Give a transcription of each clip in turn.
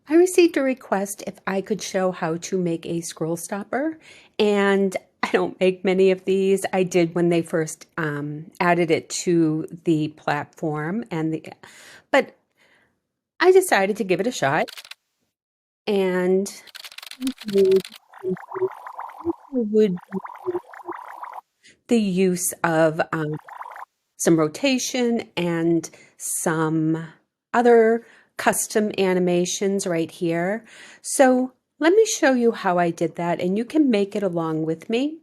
I received a request if I could show how to make a scroll stopper, and I don't make many of these. I did when they first added it to the platform, but I decided to give it a shot, and would the use of some rotation and some other custom animations right here. So let me show you how I did that, and you can make it along with me.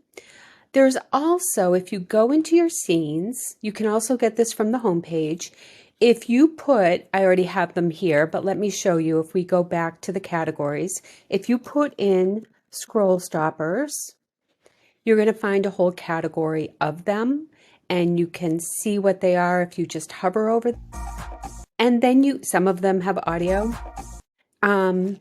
There's also, if you go into your scenes, you can also get this from the home page. If you put, I already have them here, but let me show you. If we go back to the categories, if you put in scroll stoppers, you're going to find a whole category of them, and you can see what they are if you just hover over them. And then some of them have audio, and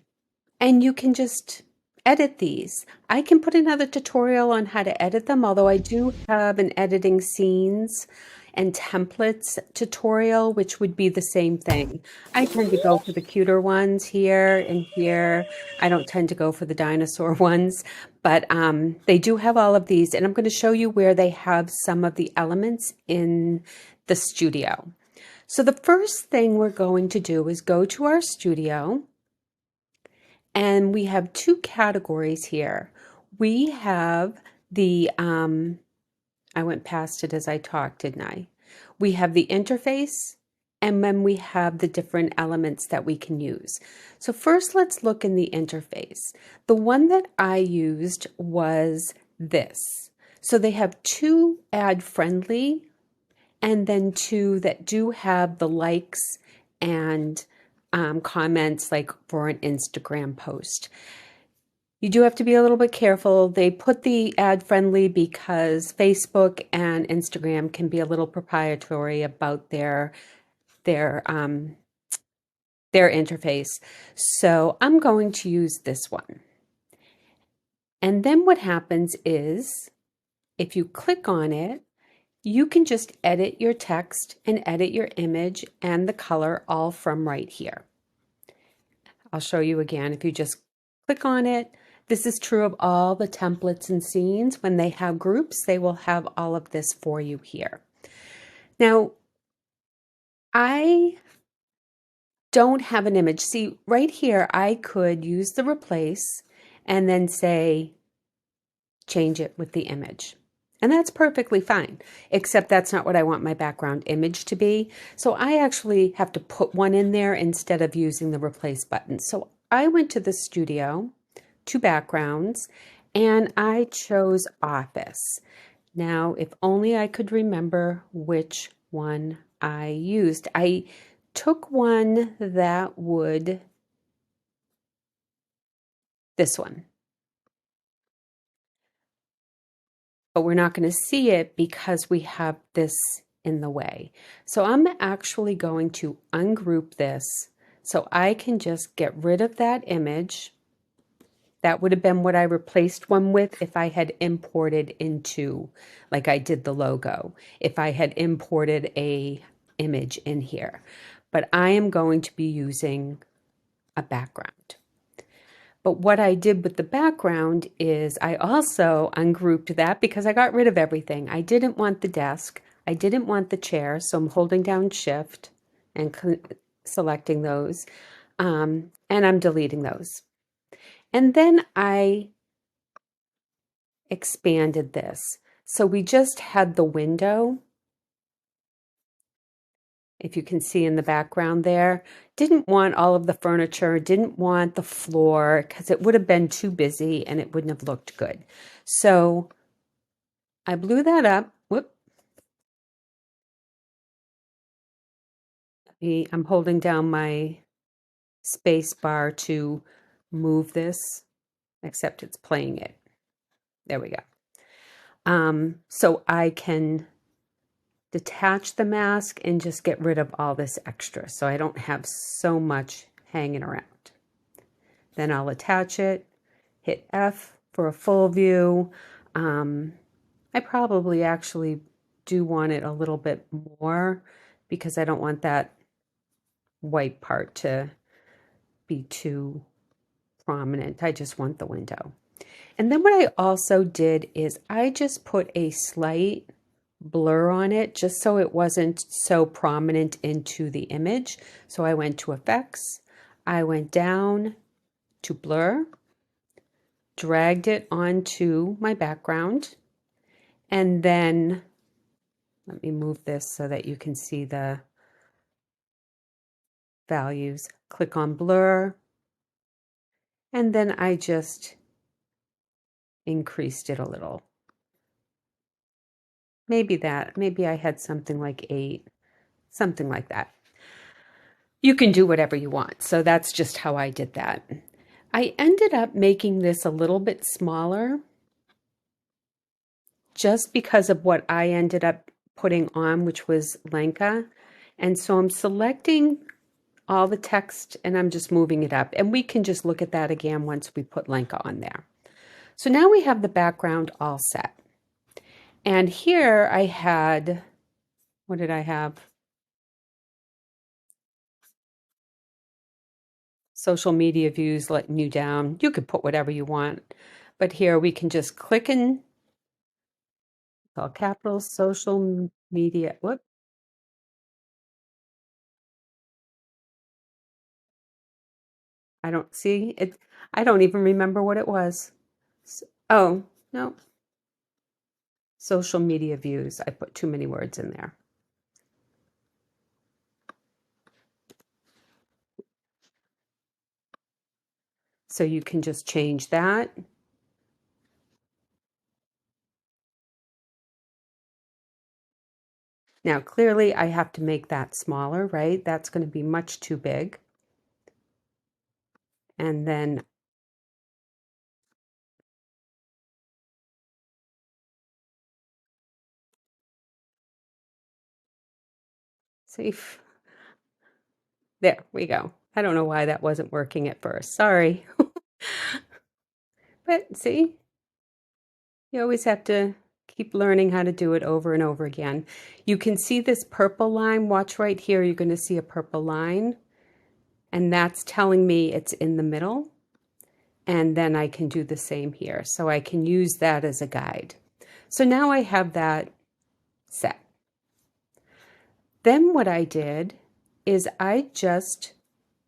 you can just edit these. I can put another tutorial on how to edit them, although I do have an editing scenes and templates tutorial, which would be the same thing. I tend to go for the cuter ones here and here. I don't tend to go for the dinosaur ones, but they do have all of these, and I'm going to show you where they have some of the elements in the studio. So the first thing we're going to do is go to our studio, and we have two categories here. We have the, I went past it as I talked, didn't I? We have the interface, and then we have the different elements that we can use. So first, let's look in the interface. The one that I used was this. So they have two ad friendly, and then two that do have the likes and comments like for an Instagram post. You do have to be a little bit careful. They put the ad friendly because Facebook and Instagram can be a little proprietary about their interface. So I'm going to use this one. And then what happens is if you click on it, you can just edit your text and edit your image and the color all from right here. I'll show you again. If you just click on it, this is true of all the templates and scenes. When they have groups, they will have all of this for you here. Now, I don't have an image. See, right here, I could use the replace and then say, change it with the image. And that's perfectly fine, except that's not what I want my background image to be. So I actually have to put one in there instead of using the replace button. So I went to the studio, to backgrounds, and I chose office. Now, if only I could remember which one I used. I took one that would, this one. But we're not going to see it because we have this in the way. So I'm actually going to ungroup this so I can just get rid of that image. That would have been what I replaced one with if I had imported into, like I did the logo, if I had imported a image in here. But I am going to be using a background. But what I did with the background is I also ungrouped that because I got rid of everything. I didn't want the desk. I didn't want the chair. So I'm holding down Shift and selecting those. And I'm deleting those. And then I expanded this. So we just had the window. If you can see in the background there, didn't want all of the furniture, didn't want the floor because it would have been too busy and it wouldn't have looked good. So I blew that up. Whoop. I'm holding down my space bar to move this, except it's playing it. There we go. So I can detach the mask and just get rid of all this extra so I don't have so much hanging around. Then I'll attach it, hit F for a full view. I probably actually do want it a little bit more because I don't want that white part to be too prominent. I just want the window. And then what I also did is I just put a slight blur on it just so it wasn't so prominent into the image. So I went to Effects, I went down to Blur, dragged it onto my background, and then let me move this so that you can see the values. Click on Blur, and then I just increased it a little. Maybe I had something like 8, something like that. You can do whatever you want. So that's just how I did that. I ended up making this a little bit smaller just because of what I ended up putting on, which was Lenka. And so I'm selecting all the text and I'm just moving it up. And we can just look at that again once we put Lenka on there. So now we have the background all set. And here I had, what did I have? Social media views letting you down. You could put whatever you want. But here we can just click in, all capitals, social media. Whoop. I don't see it. I don't even remember what it was. Oh, no. Social media views. I put too many words in there. So you can just change that. Now, clearly I have to make that smaller, right? That's going to be much too big. And then see, there we go. I don't know why that wasn't working at first. Sorry. But see, you always have to keep learning how to do it over and over again. You can see this purple line. Watch right here. You're going to see a purple line. And that's telling me it's in the middle. And then I can do the same here. So I can use that as a guide. So now I have that set. Then what I did is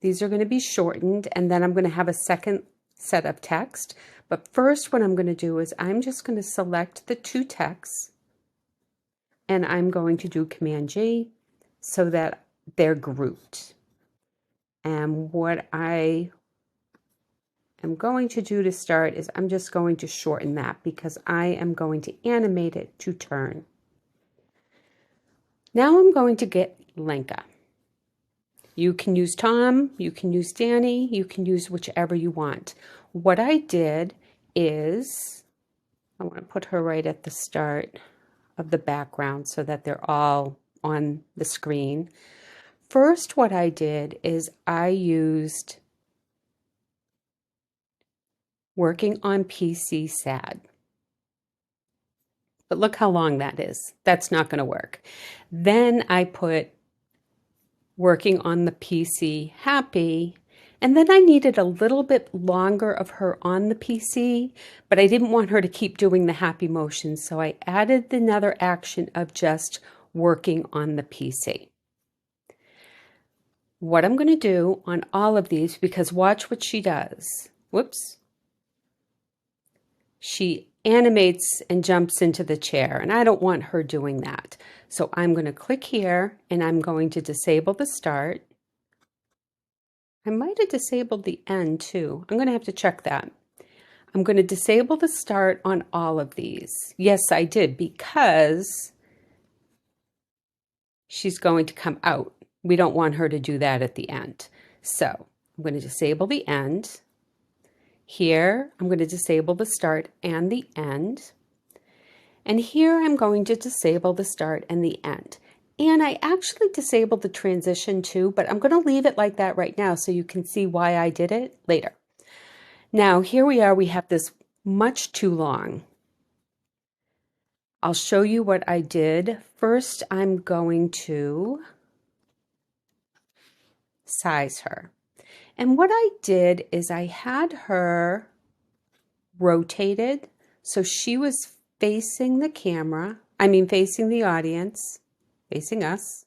these are going to be shortened, and then I'm going to have a second set of text. But first what I'm going to do is I'm just going to select the 2 texts, and I'm going to do Command G so that they're grouped. And what I am going to do to start is I'm just going to shorten that because I am going to animate it to turn. Now I'm going to get Lenka. You can use Tom, you can use Danny, you can use whichever you want. What I did is, I want to put her right at the start of the background so that they're all on the screen. First, what I did is I used Working on PC Sad. But look how long that is. That's not going to work. Then I put Working on the PC Happy, and then I needed a little bit longer of her on the PC, but I didn't want her to keep doing the happy motion, so I added another action of just working on the PC. What I'm going to do on all of these, because watch what she does. Whoops. She animates and jumps into the chair, and I don't want her doing that. So I'm going to click here, and I'm going to disable the start. I might have disabled the end too. I'm going to have to check that. I'm going to disable the start on all of these. Yes, I did, because she's going to come out. We don't want her to do that at the end. So I'm going to disable the end. Here, I'm going to disable the start and the end. And here I'm going to disable the start and the end. And I actually disabled the transition too, but I'm going to leave it like that right now so you can see why I did it later. Now, here we are. We have this much too long. I'll show you what I did. First, I'm going to size her. And what I did is I had her rotated so she was facing the camera, facing the audience, facing us.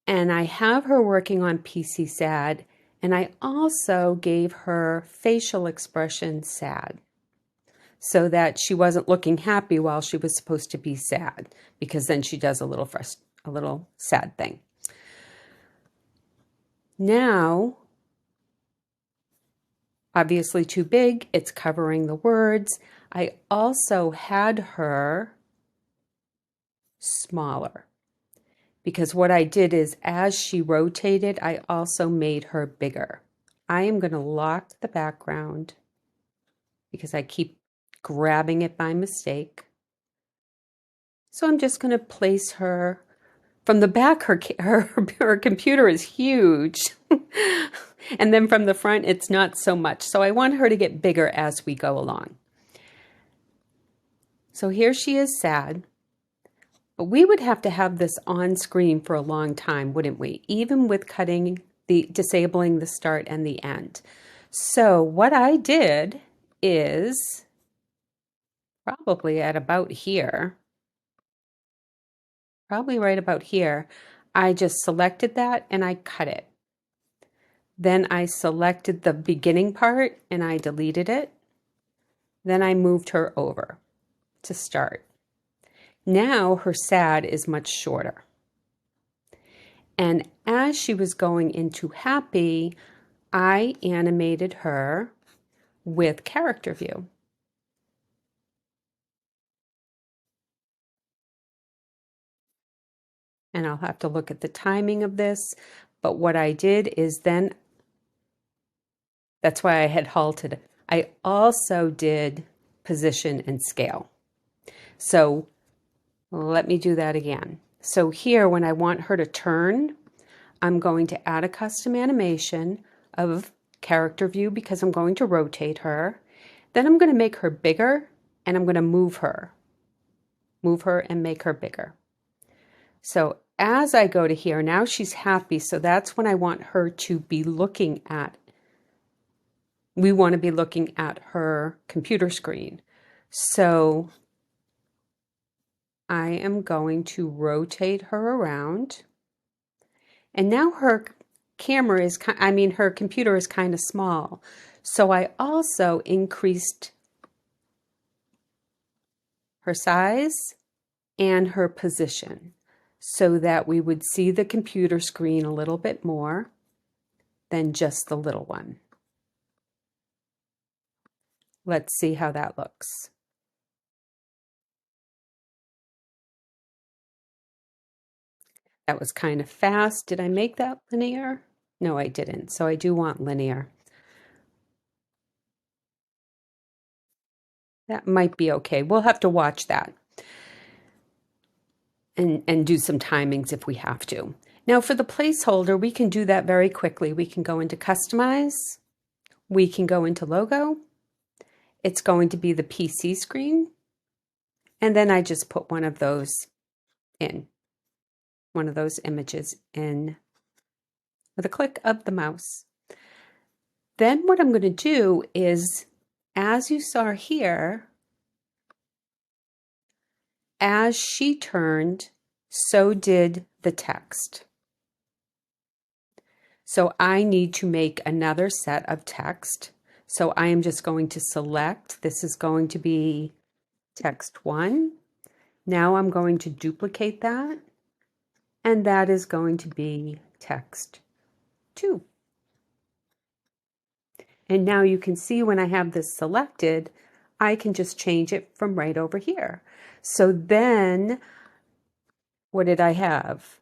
And I have her working on PC sad, and I also gave her facial expression sad so that she wasn't looking happy while she was supposed to be sad, because then she does a little sad thing. Now, obviously too big, it's covering the words. I also had her smaller, because what I did is as she rotated, I also made her bigger. I am going to lock the background because I keep grabbing it by mistake. So I'm just going to place her from the back. Her computer is huge. And then from the front, it's not so much. So I want her to get bigger as we go along. So here she is sad. But we would have to have this on screen for a long time, wouldn't we? Even with disabling the start and the end. So what I did is probably at about here, probably right about here, I just selected that and I cut it. Then I selected the beginning part and I deleted it. Then I moved her over to start. Now her sad is much shorter. And as she was going into happy, I animated her with character view. And I'll have to look at the timing of this. But what I did is then, that's why I had halted. I also did position and scale. So let me do that again. So here, when I want her to turn, I'm going to add a custom animation of character view because I'm going to rotate her. Then I'm going to make her bigger and I'm going to move her and make her bigger. So as I go to here, now she's happy. So that's when I want her to be looking at, we want to be looking at her computer screen. So I am going to rotate her around. And now her camera is, her computer is kind of small. So I also increased her size and her position so that we would see the computer screen a little bit more than just the little one. Let's see how that looks. That was kind of fast. Did I make that linear? No, I didn't. So I do want linear. That might be okay. We'll have to watch that and do some timings if we have to. Now for the placeholder, we can do that very quickly. We can go into Customize. We can go into Logo. It's going to be the PC screen. And then I just put one of those in, one of those images in with a click of the mouse. Then what I'm going to do is, as you saw here, as she turned, so did the text. So I need to make another set of text. So I am just going to select, this is going to be text 1. Now I'm going to duplicate that, and that is going to be text 2. And now you can see when I have this selected, I can just change it from right over here. So then, what did I have?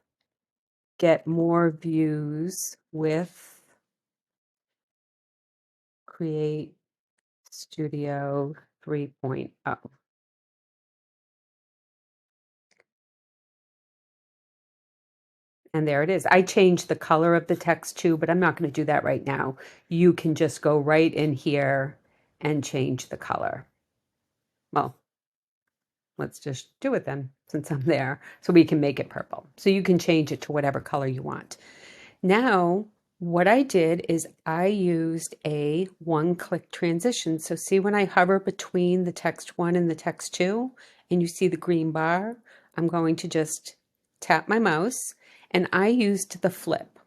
Get more views with CreateStudio 3.0. And there it is. I changed the color of the text too, but I'm not going to do that right now. You can just go right in here and change the color. Well, let's just do it then. since I'm there, so we can make it purple. So you can change it to whatever color you want. Now, what I did is I used a one-click transition. So see when I hover between the text 1 and the text 2, and you see the green bar, I'm going to just tap my mouse, and I used the flip.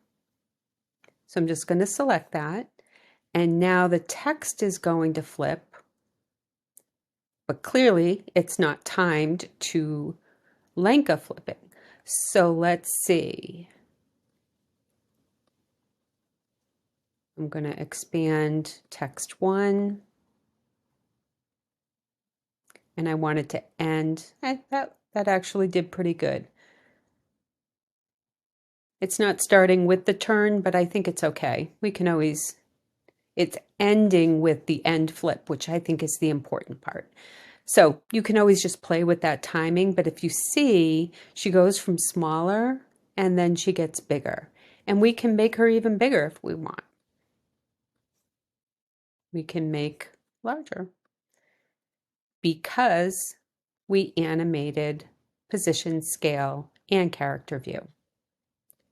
So I'm just going to select that, and now the text is going to flip, but clearly it's not timed to Lenka flipping. So let's see. I'm going to expand text 1, and I want it to end. That actually did pretty good. It's not starting with the turn, but I think it's okay. We can always, it's ending with the end flip, which I think is the important part. So you can always just play with that timing, but if you see, she goes from smaller and then she gets bigger. And we can make her even bigger if we want. We can make larger because we animated position, scale, and character view.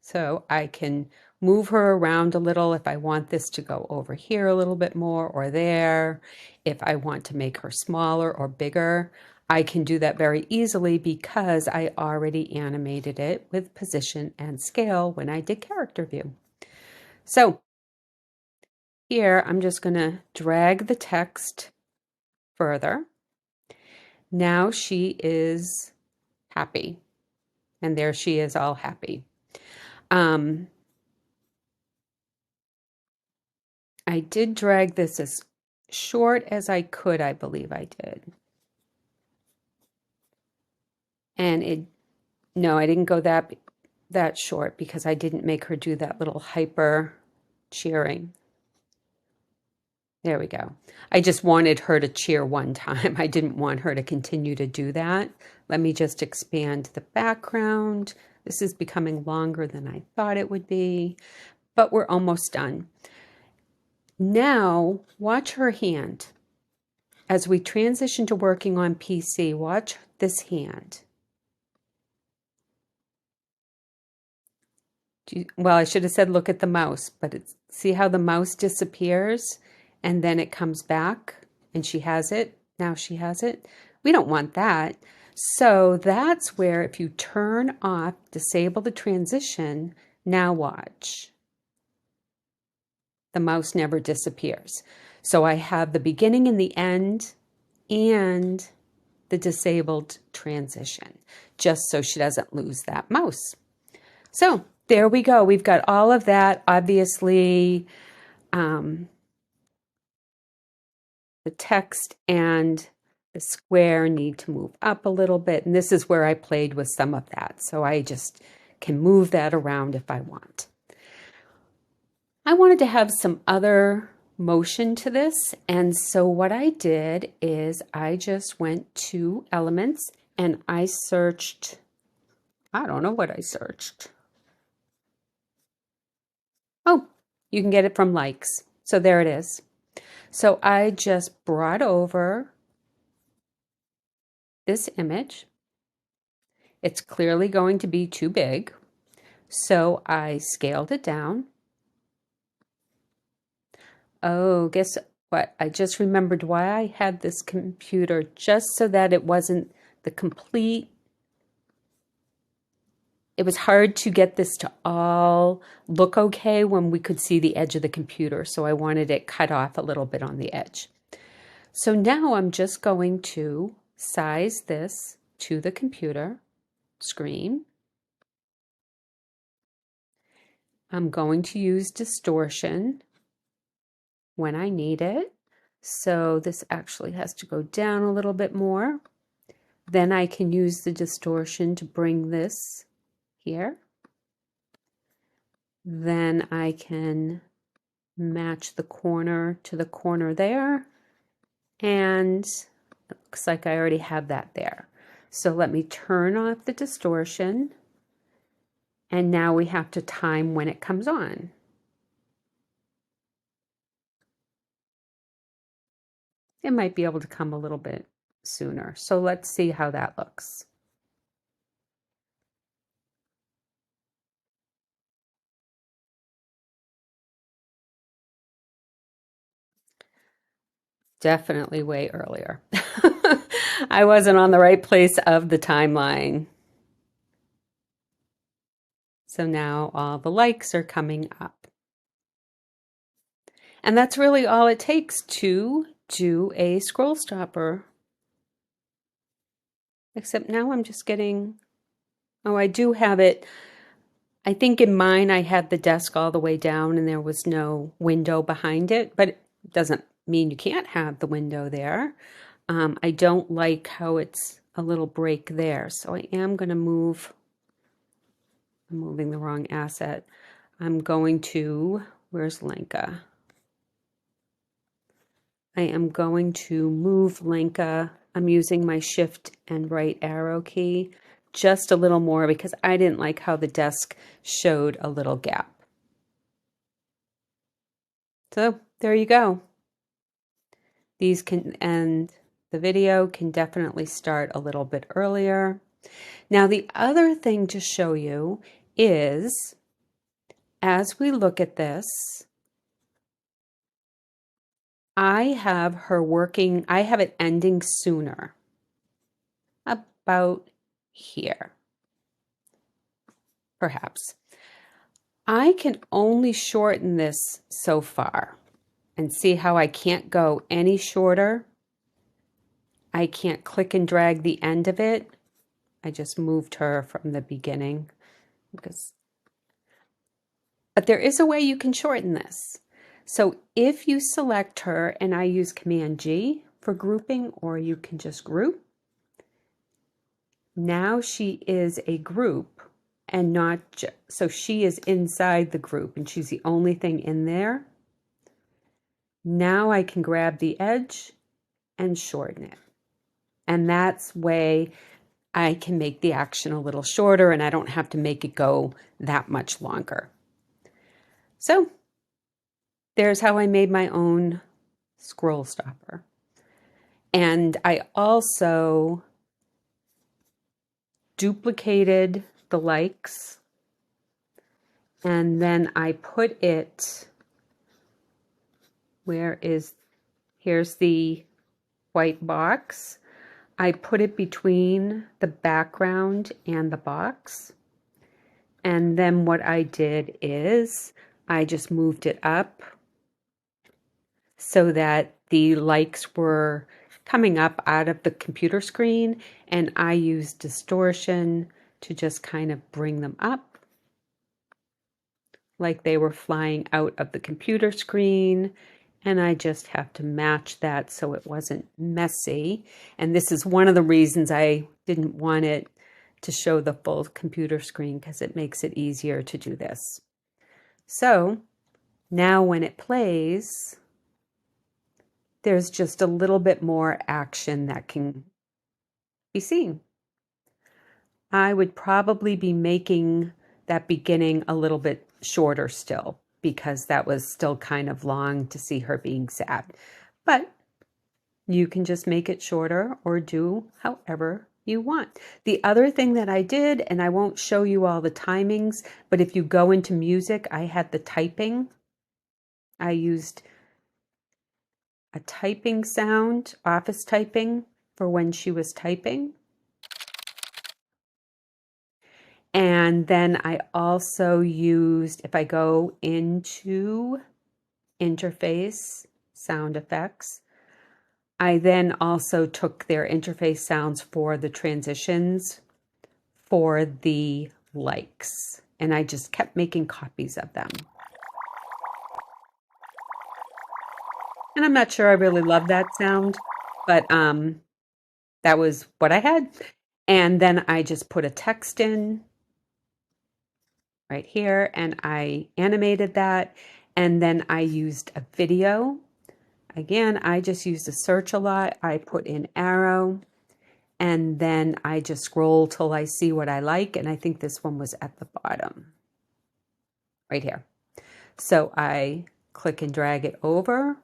So I can move her around a little if I want this to go over here a little bit more or there. If I want to make her smaller or bigger, I can do that very easily because I already animated it with position and scale when I did character view. So here I'm just going to drag the text further. Now she is happy, and there she is all happy. I did drag this as short as I could, I believe I did. And no, I didn't go that short because I didn't make her do that little hyper cheering. There we go. I just wanted her to cheer one time. I didn't want her to continue to do that. Let me just expand the background. This is becoming longer than I thought it would be, but we're almost done. Now, watch her hand. As we transition to working on PC, watch this hand. Well, I should have said look at the mouse, but see how the mouse disappears and then it comes back and she has it. Now she has it. We don't want that. So that's where if you turn off, disable the transition, now watch. The mouse never disappears. So I have the beginning and the end and the disabled transition, just so she doesn't lose that mouse. So there we go. We've got all of that. Obviously, the text and the square need to move up a little bit. And this is where I played with some of that. So I just can move that around if I want. I wanted to have some other motion to this. And so what I did is I just went to Elements and I searched, I don't know what I searched. Oh, you can get it from likes. So there it is. So I just brought over this image. It's clearly going to be too big. So I scaled it down. Oh, guess what? I just remembered why I had this computer, just so that it wasn't the complete. It was hard to get this to all look okay when we could see the edge of the computer. So I wanted it cut off a little bit on the edge. So now I'm just going to size this to the computer screen. I'm going to use distortion when I need it. So this actually has to go down a little bit more. Then I can use the distortion to bring this here. Then I can match the corner to the corner there. And it looks like I already have that there. So let me turn off the distortion. And now we have to time when it comes on. It might be able to come a little bit sooner. So let's see how that looks. Definitely way earlier. I wasn't on the right place of the timeline. So now all the likes are coming up. And that's really all it takes to do a scroll stopper. Except now I'm just getting, oh, I do have it. I think in mine I had the desk all the way down and there was no window behind it, but it doesn't mean you can't have the window there. I don't like how it's a little break there, so I am going to move. I'm moving the wrong asset. I'm going to, where's Lenka? I am going to move Lenka. I'm using my shift and right arrow key just a little more because I didn't like how the desk showed a little gap. So there you go. These can end, the video can definitely start a little bit earlier. Now the other thing to show you is, as we look at this, I have her working, I have it ending sooner, about here, perhaps. I can only shorten this so far, and see how I can't go any shorter. I can't click and drag the end of it. I just moved her from the beginning because, but there is a way you can shorten this. So if you select her, and I use Command G for grouping, or you can just group. Now she is a group and not so she is inside the group and she's the only thing in there. Now I can grab the edge and shorten it. And that's way I can make the action a little shorter and I don't have to make it go that much longer. So there's how I made my own scroll stopper. And I also duplicated the likes and then I put it, here's the white box. I put it between the background and the box. And then what I did is I just moved it up so that the likes were coming up out of the computer screen, and I used distortion to just kind of bring them up like they were flying out of the computer screen. And I just have to match that so it wasn't messy. And this is one of the reasons I didn't want it to show the full computer screen, because it makes it easier to do this. So now when it plays, there's just a little bit more action that can be seen. I would probably be making that beginning a little bit shorter still, because that was still kind of long to see her being sad. But you can just make it shorter or do however you want. The other thing that I did, and I won't show you all the timings, but if you go into music, I had the typing. I used a typing sound, office typing, for when she was typing. And then I also used, if I go into interface, sound effects, I then also took their interface sounds for the transitions for the likes, and I just kept making copies of them. And I'm not sure I really love that sound, but that was what I had. And then I just put a text in right here, and I animated that, and then I used a video. Again, I just used a search a lot. I put in arrow, and then I just scroll till I see what I like, and I think this one was at the bottom, right here. So I click and drag it over.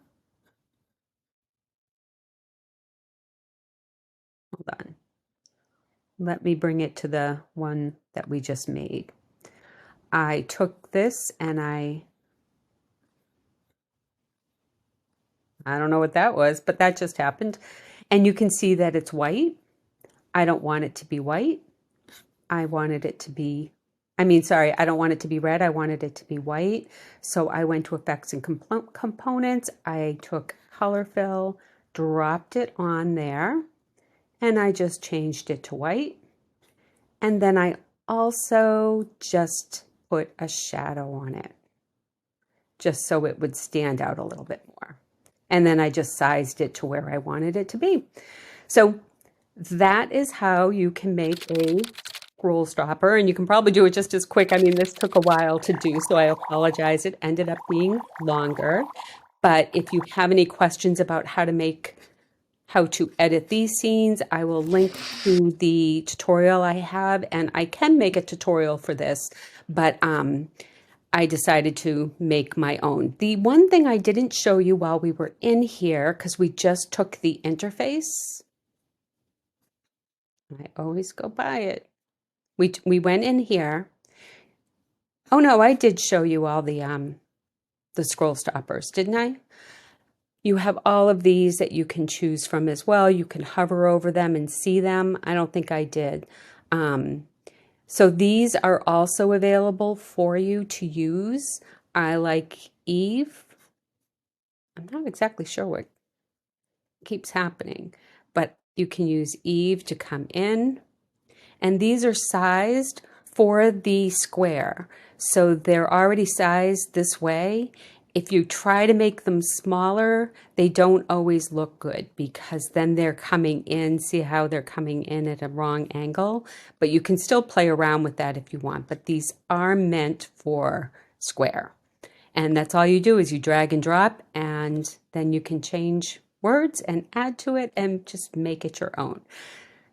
Hold on. Let me bring it to the one that we just made. I took this and I I don't know what that was, but that just happened. And you can see that it's white. I don't want it to be white. I wanted it to be, I don't want it to be red. I wanted it to be white. So I went to effects and components. I took color fill, dropped it on there, and I just changed it to white. And then I also just put a shadow on it, just so it would stand out a little bit more. And then I just sized it to where I wanted it to be. So that is how you can make a scroll stopper, and you can probably do it just as quick. I mean, this took a while to do, so I apologize. It ended up being longer. But if you have any questions about how to edit these scenes, I will link to the tutorial I have, and I can make a tutorial for this, but I decided to make my own. The one thing I didn't show you while we were in here, because we just took the interface, I always go by it. We went in here. Oh no, I did show you all the scroll stoppers, didn't I? You have all of these that you can choose from as well. You can hover over them and see them. I don't think I did. So these are also available for you to use. I like Eve. I'm not exactly sure what keeps happening, but you can use Eve to come in. And these are sized for the square. So they're already sized this way. If you try to make them smaller, they don't always look good because then they're coming in. See how they're coming in at a wrong angle? But you can still play around with that if you want. But these are meant for square. And that's all you do is you drag and drop, and then you can change words and add to it and just make it your own.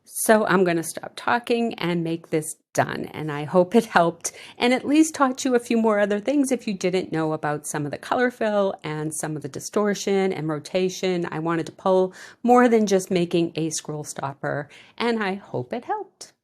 So I'm going to stop talking and make this done. And I hope it helped and at least taught you a few more other things if you didn't know about some of the color fill and some of the distortion and rotation. I wanted to pull more than just making a scroll stopper, and I hope it helped.